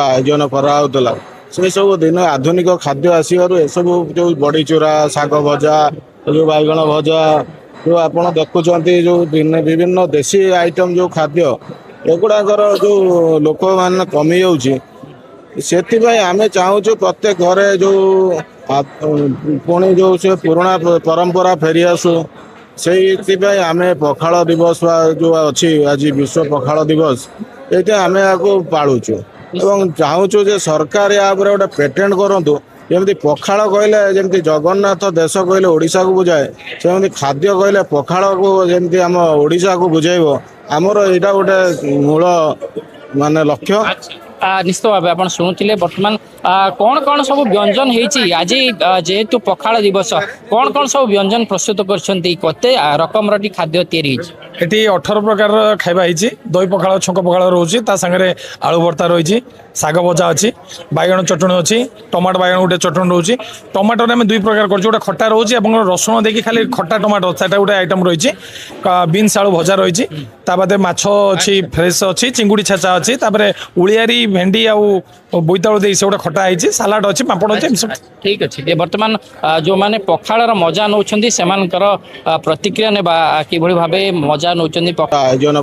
आयोजन कराला से सब दिन आधुनिक खाद्य आसवर एसबू जो बड़ी चूरा शाग भजा जो बैगण भजा जो आप देखुं जो विभिन्न देशी आइटम जो खाद्य एगुड़ाकर जो लोक मान कमी जाऊँ आम चाहूँ प्रत्येक घरे जो पुणी जो से पुराणा परंपरा फेरी आसू से आम पखाल दिवस जो अच्छी आज विश्व पखाल दिवस ये आम आपको पालुचु एवं चाहूँ जे सरकार या गोटे पेटेंट करूँ जमी पखाल कहले जमी जगन्नाथ देश कहले ओडिशा को बुझाए सेमती खाद्य कहले पखाल को जमी आम ओडिशा को बुझेब आमर यहाँ गोटे मूल माने लक्ष्य। निश्चित भाव आप शुणुले बर्तमान कौन कौन सब व्यंजन होती आज जेहेतु पखाल दिवस कौन कौन सब व्यंजन प्रस्तुत करते रकम खाद्य तैयारी एटी 18 प्रकार खाଇବା ହେଇଛି दही पखाल छुंक पखाल रोचे सागर आलू भर्ता रही शाग भजा अच्छी बैगण चटणी अच्छी टमाटो बैगण गोटे चटणी रोचे टमाटर आम दुई प्रकार कर गोटे खटा रोचे रसुण देखिए खाली खटा टमाटो से गोटे आइटम रही बीन्स आलू भजा रही तादे माछ अच्छी फ्रेश अच्छी चिंगुड़ी छेचा अच्छी उड़ियारी भेंडी आउ बोईतालु दे से गोटे खटा है सालाड अच्छी पापड़ अच्छी ठीक अच्छे बर्तमान जो मैंने पखाड़ मजा नौ प्रतिक्रिया ने कि भाव मजा नौ आयोजन